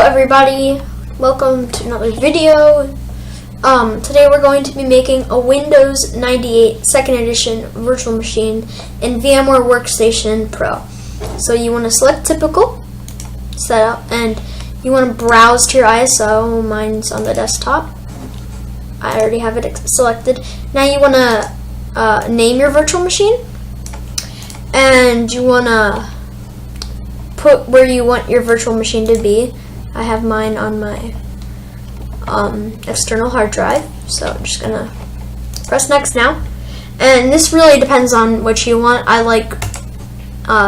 everybody, welcome to another video. Today we're going to be making a Windows 98 2nd edition virtual machine in VMware Workstation Pro. So you want to select typical setup and you want to browse to your ISO. Mine's on the desktop. I already have it selected. Now you want to name your virtual machine and you want to put where you want your virtual machine to be. I have mine on my external hard drive, so I'm just gonna press next now. And this really depends on what you want. I like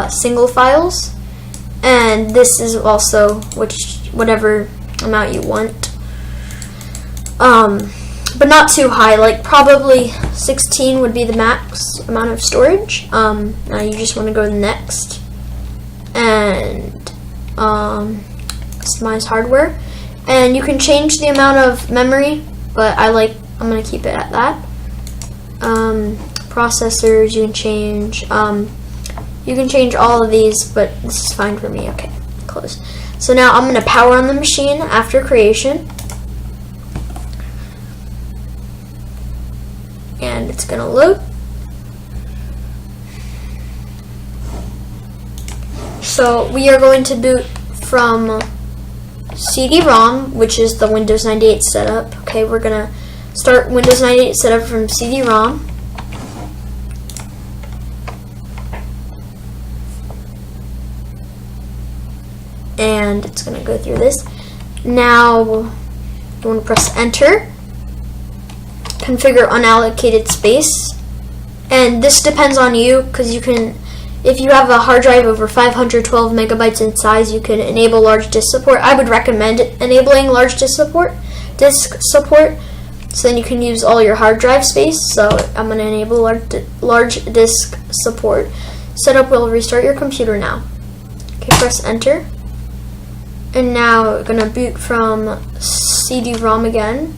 single files, and this is also whatever amount you want, but not too high. Like probably 16 would be the max amount of storage. Now you just want to go to next and customize hardware, and you can change the amount of memory, but I'm gonna keep it at that. Processors you can change all of these, but this is fine for me. Okay, close. So now I'm gonna power on the machine after creation, and it's gonna load. So we are going to boot from CD-ROM, which is the Windows 98 setup. Okay, we're gonna start Windows 98 setup from CD-ROM. And it's gonna go through this. Now you want to press enter. Configure unallocated space. And this depends on you, because you can, if you have a hard drive over 512 megabytes in size, you can enable large disk support. I would recommend enabling large disk support, so then you can use all your hard drive space. So I'm going to enable large disk support. Setup will restart your computer now. Okay, press enter. And now we're going to boot from CD-ROM again.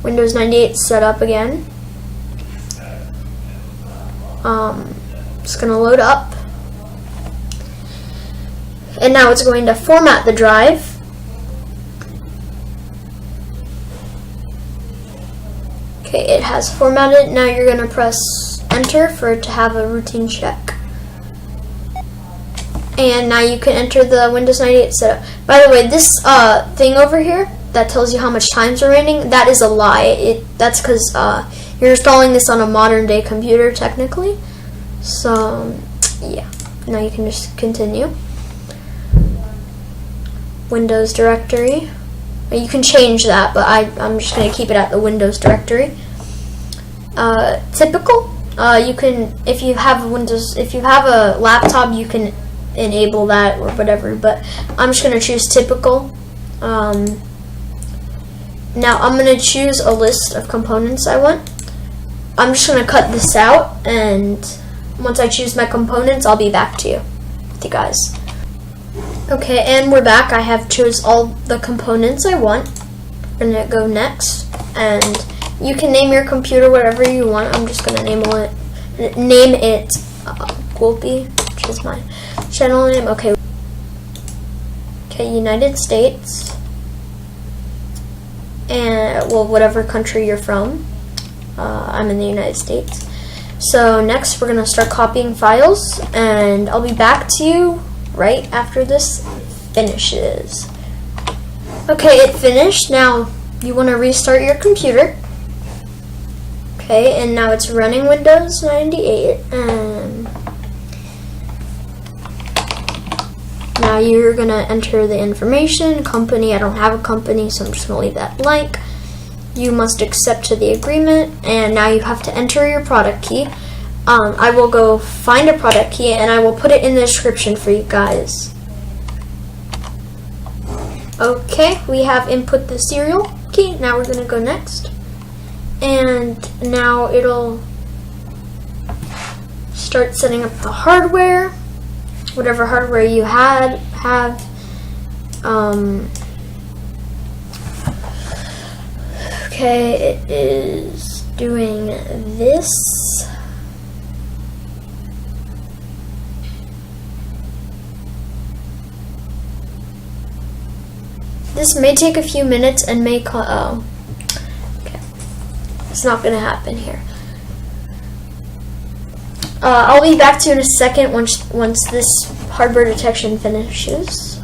Windows 98 setup again. It's going to load up, and now it's going to format the drive. Okay, it has formatted. Now you're going to press enter for it to have a routine check, and now you can enter the Windows 98 setup. By the way, this thing over here that tells you how much time's remaining, that is a lie. That's because you're installing this on a modern day computer technically. So yeah, now you can just continue. Windows directory. You can change that, but I'm just going to keep it at the Windows directory. Typical. You can, if you have a laptop, you can enable that or whatever. But I'm just going to choose typical. Now I'm going to choose a list of components I want. I'm just going to cut this out, and once I choose my components, I'll be back to you with you guys. Okay, and we're back. I have chose all the components I want. I'm gonna go next, and you can name your computer whatever you want. I'm just gonna name it Gulpy, which is my channel name. Okay, United States, and well, whatever country you're from. I'm in the United States. So next we're going to start copying files, and I'll be back to you right after this finishes. Okay, it finished. Now you want to restart your computer. Okay, and now it's running Windows 98. And now you're going to enter the information. Company, I don't have a company, so I'm just going to leave that blank. You must accept to the agreement, and now you have to enter your product key. I will go find a product key, and I will put it in the description for you guys. Okay, we have input the serial key. Now we're going to go next, and now it'll start setting up the hardware, whatever hardware you have. Okay, it is doing this. This may take a few minutes and may okay. It's not gonna happen here. I'll be back to you in a second once this hardware detection finishes.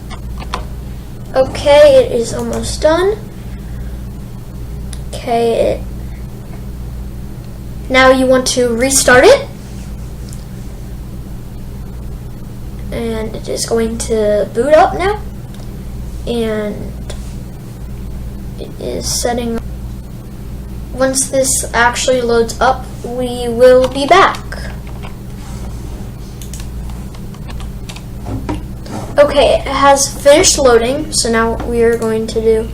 Okay, it is almost done. Okay, now you want to restart it. And it is going to boot up now. And it is setting. Once this actually loads up, we will be back. Okay, it has finished loading, so now we are going to do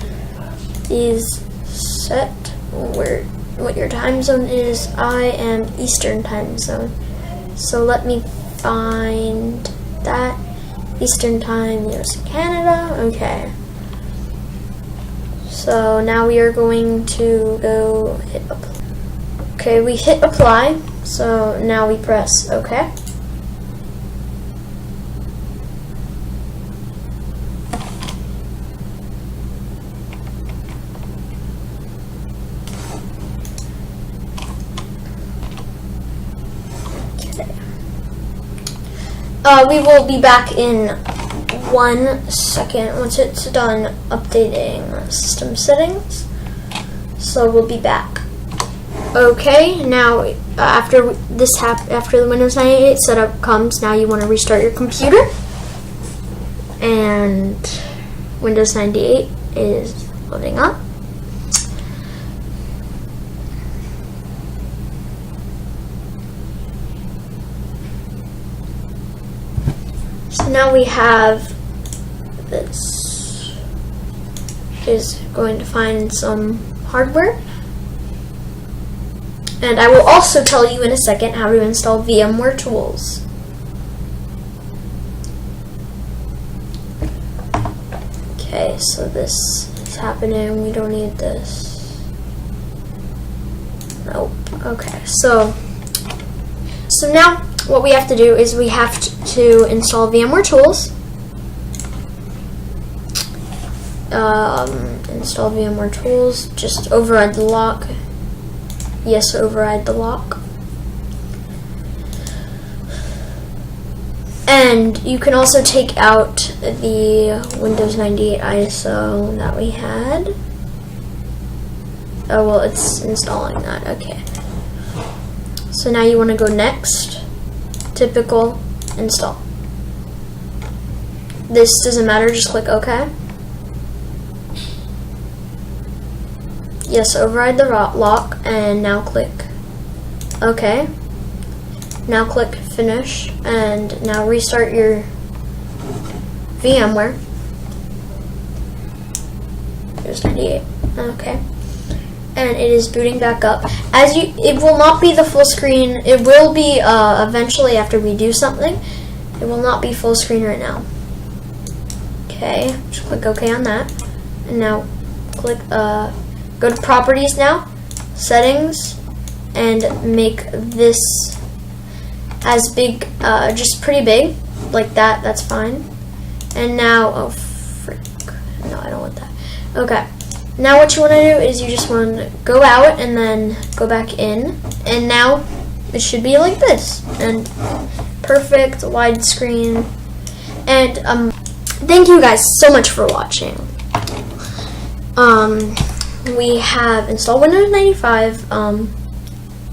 is set what your time zone is. I am Eastern time zone, so let me find that. Eastern time, US and Canada. Okay, so now we are going to go hit apply. Okay, we hit apply, so now we press OK. We will be back in 1 second once it's done updating system settings. So we'll be back. Okay, now after the Windows 98 setup comes, now you want to restart your computer, and Windows 98 is loading up. So now we have this. Is going to find some hardware. And I will also tell you in a second how to install VMware tools. Okay, so this is happening. We don't need this. Nope. Okay, so now what we have to do is we have to install VMware tools. Install VMware tools. Just override the lock. Yes, override the lock. And you can also take out the Windows 98 ISO that we had. Oh, well, it's installing that. Okay. So now you want to go next. Typical, install. This doesn't matter, just click OK. Yes, override the lock, and now click OK. Now click Finish, and now restart your VMware. There's 98. Okay. And it is booting back up. It will not be the full screen. It will be eventually after we do something. It will not be full screen right now. Okay, just click OK on that, and now click go to Properties now, Settings, and make this as big, just pretty big, like that. That's fine. And now, oh frick, no, I don't want that. Okay. Now what you want to do is you just want to go out and then go back in, and now it should be like this, and perfect widescreen. And thank you guys so much for watching. We have installed Windows 95,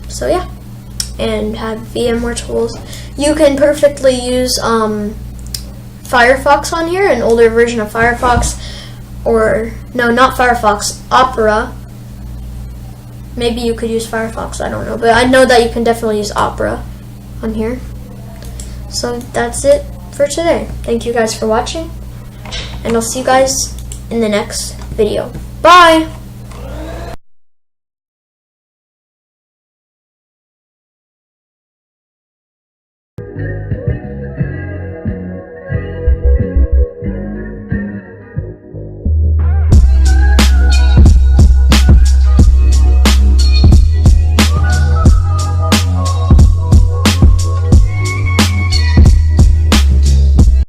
so yeah, and have VMware tools. You can perfectly use Firefox on here, an older version of Firefox. Or, no, not Firefox, Opera. Maybe you could use Firefox, I don't know. But I know that you can definitely use Opera on here. So that's it for today. Thank you guys for watching. And I'll see you guys in the next video. Bye!